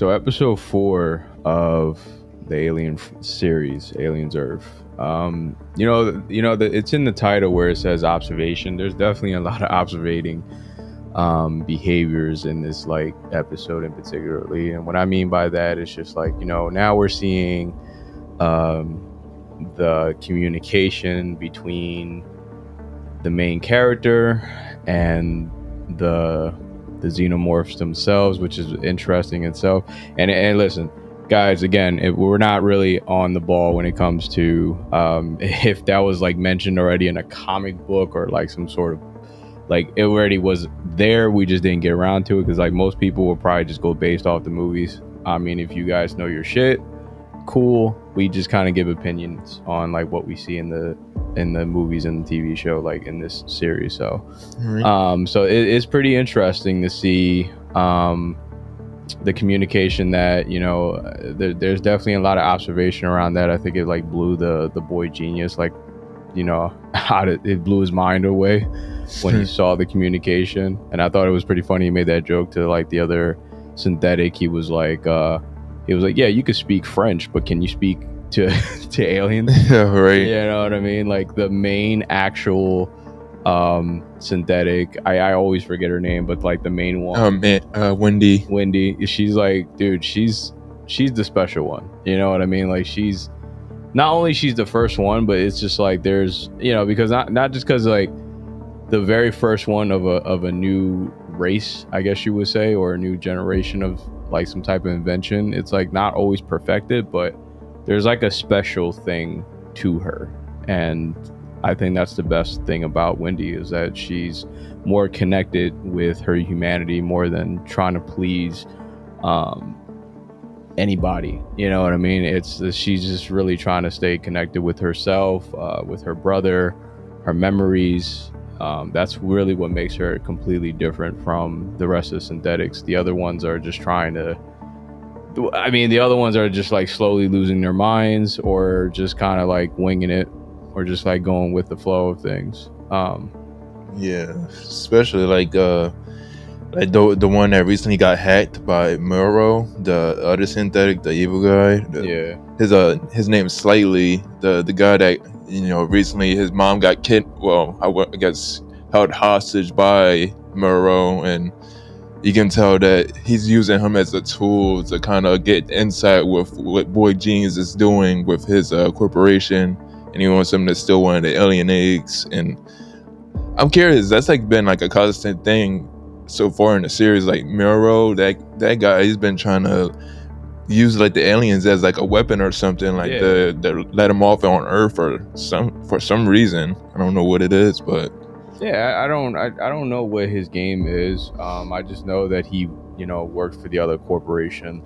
So episode 4 of the Alien series, Aliens Earth. It's in the title where it says observation. There's definitely a lot of observating behaviors in this like episode in particularly, and what I mean by that is just like now we're seeing the communication between the main character and the xenomorphs themselves, which is interesting itself. And listen, guys, again, we're not really on the ball when it comes to if that was like mentioned already in a comic book or like some sort of like it already was there. We just didn't get around to it because like most people will probably just go based off the movies. I mean, if you guys know your shit, cool. We just kind of give opinions on like what we see in the movies and the TV show, like in this series. So so it's pretty interesting to see the communication that there's definitely a lot of observation around that. I think it like blew the boy genius, like it blew his mind away when he saw the communication. And I thought it was pretty funny. He made that joke to like the other synthetic. He was like yeah, you could speak French, but can you speak to aliens? Yeah, right. You know what I mean? Like the main actual synthetic, I always forget her name, but like the main one, Wendy, she's like, dude, she's the special one. You know what I mean? Like she's not only she's the first one, but it's just like there's because not just because like the very first one of a new race, I guess you would say, or a new generation of like some type of invention. It's like not always perfected, but there's like a special thing to her. And I think that's the best thing about Wendy, is that she's more connected with her humanity more than trying to please anybody. You know what I mean? She's just really trying to stay connected with herself, with her brother, her memories. That's really what makes her completely different from the rest of the synthetics. The other ones are just the other ones are just like slowly losing their minds, or just kind of like winging it, or just like going with the flow of things. Yeah, especially like the one that recently got hacked by Muro, the other synthetic, the evil guy. His name's Slightly, the guy that recently his mom got I guess held hostage by Muro, and you can tell that he's using him as a tool to kind of get insight with what Boy Genius is doing with his corporation, and he wants him to steal one of the alien eggs. And I'm curious, that's like been like a constant thing so far in the series. Like Muro, that guy, he's been trying to use like the aliens as like a weapon or something, like to let him off on Earth for some reason. I don't know what it is, but yeah, I don't know what his game is. I just know that he worked for the other corporation.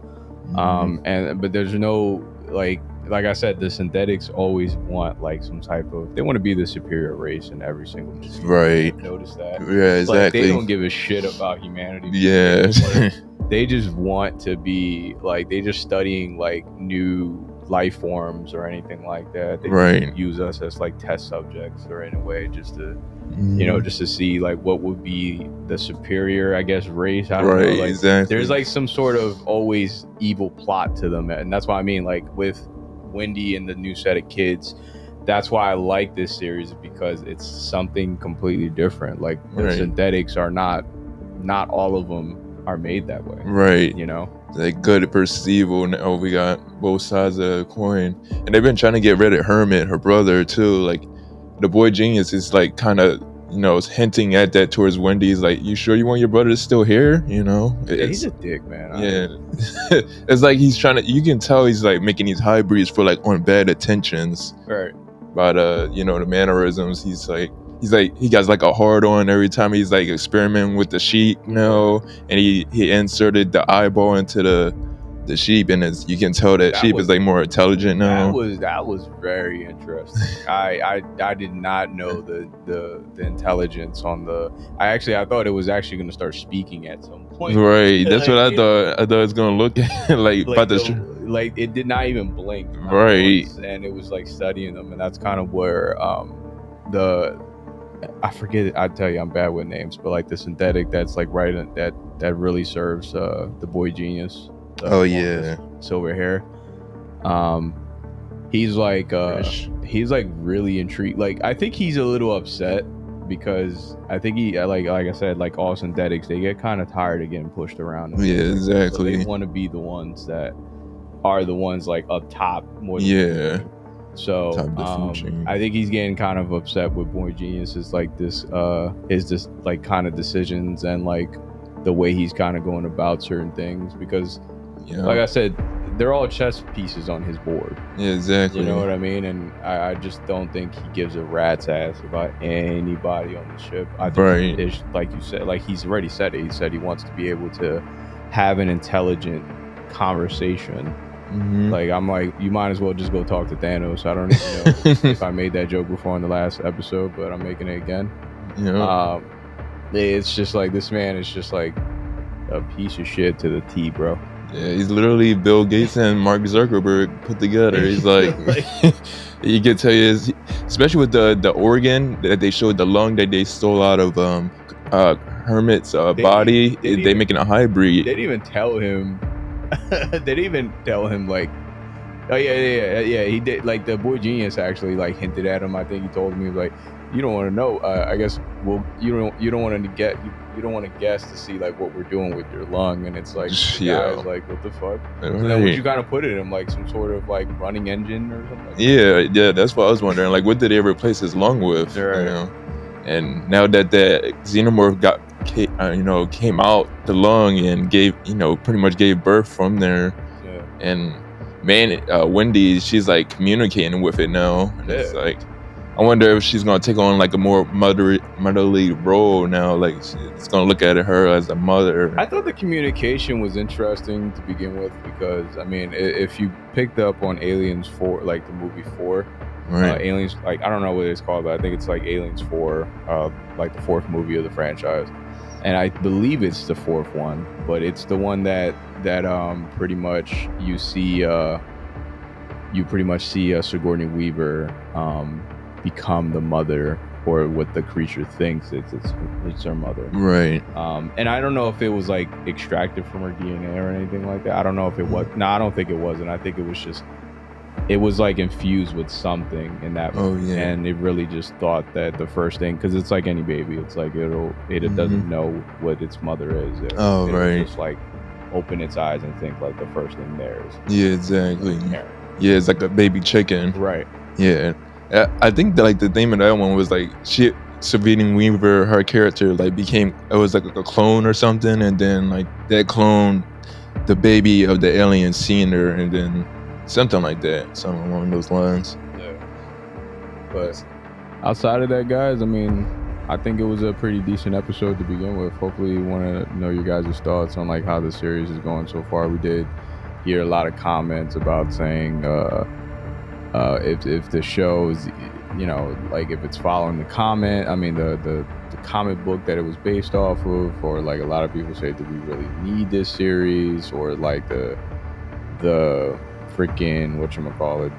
But there's no like I said, the synthetics always want like some type of, they want to be the superior race in every single movie. Right. Notice that. Yeah, exactly. Like, they don't give a shit about humanity. Yeah. They just want to be like, they just studying like new life forms or anything like that. They right. use us as like test subjects, or in a way just to just to see like what would be the superior, I guess, race. I don't know. Like, exactly. There's like some sort of always evil plot to them, and that's why I mean, like with Wendy and the new set of kids, that's why I like this series, because it's something completely different. Like the synthetics are not all of them are made that way. Right. Like good versus evil. Now we got both sides of the coin, and they've been trying to get rid of Hermit, her brother, too. Like the Boy Genius is like kind of is hinting at that towards Wendy. He's like, you sure you want your brother still here? He's a dick, man. It's like he's trying to, you can tell he's like making these hybrids for like on bad intentions. Right. But the mannerisms, he's like he got like a hard on every time he's like experimenting with the sheep, and he inserted the eyeball into the sheep, and you can tell that sheep is like more intelligent now. That was very interesting. I did not know the intelligence on the. I thought it was actually going to start speaking at some point. Right, that's what I thought. I thought it's going to look at like it did not even blink. Right, and it was like studying them, and that's kind of where I forget. I tell you, I'm bad with names, but like the synthetic that's like that really serves the Boy Genius. Oh yeah, silver hair. He's like really intrigued. Like I think he's a little upset because I think he like I said, like all synthetics, they get kind of tired of getting pushed around. Yeah, exactly. So they want to be the ones that are the ones like up top more than anything. So I think he's getting kind of upset with Boy Genius is like this like kind of decisions and like the way he's kind of going about certain things, because like I said, they're all chess pieces on his board. Yeah, exactly. You know what I mean? And I just don't think he gives a rat's ass about anybody on the ship. I think it's, like you said, like he's already said it. He said he wants to be able to have an intelligent conversation. Mm-hmm. Like I'm like, you might as well just go talk to Thanos. I don't even know if I made that joke before in the last episode, but I'm making it again. Yeah. It's just like this man is just like a piece of shit to the T, bro. Yeah, he's literally Bill Gates and Mark Zuckerberg put together. He's like, you can tell you, especially with the organ that they showed, the lung that they stole out of Hermit's body, they making a hybrid. They didn't even tell him. They didn't even tell him like, oh yeah. He did. Like the Boy Genius actually like hinted at him. I think he told me like, you don't want to know. I guess you don't want to get. You don't want to guess to see like what we're doing with your lung, and it's like guys like what the fuck. So then what you kind of put it in like some sort of like running engine or something. Like yeah, that's what I was wondering. Like, what did they replace his lung with? Right. You know? And now that the xenomorph came out the lung and pretty much gave birth from there. Yeah. And man, Wendy, she's like communicating with it now, and it's like, I wonder if she's gonna take on like a more motherly role now. Like it's gonna look at her as a mother. I thought the communication was interesting to begin with, because I mean, if you picked up on Aliens 4, like the movie 4, right? Aliens, like I don't know what it's called, but I think it's like Aliens 4, like the 4th movie of the franchise, and I believe it's the 4th one, but it's the one that pretty much you see Sigourney Weaver become the mother, or what the creature thinks it's her mother, right? And I don't know if it was like extracted from her DNA or anything like that. I don't know if it was. No, I don't think it wasn't. I think it was like infused with something in that movie. Oh yeah. And it really just thought that the first thing, because it's like any baby, it's like it doesn't know what its mother is. Right. Just like open its eyes and think like the first thing there is. Yeah, exactly. Yeah, it's like a baby chicken. Right. Yeah. I think that like the theme of that one was like Sigourney Weaver, her character like it was like a clone or something, and then like that clone, the baby of the alien seeing her, and then something like that, something along those lines. Yeah. But outside of that, guys, I mean, I think it was a pretty decent episode to begin with. Hopefully you want to know your guys' thoughts on like how the series is going so far. We did hear a lot of comments about saying if the show is, like if it's following the comic book that it was based off of, or like a lot of people say, do we really need this series, or like the freaking whatchamacallit,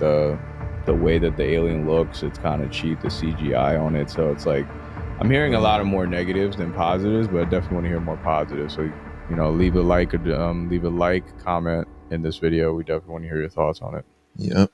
the way that the alien looks, it's kind of cheap, the CGI on it. So it's like I'm hearing a lot of more negatives than positives, but I definitely want to hear more positives. So leave a like, comment in this video. We definitely want to hear your thoughts on it. Yep.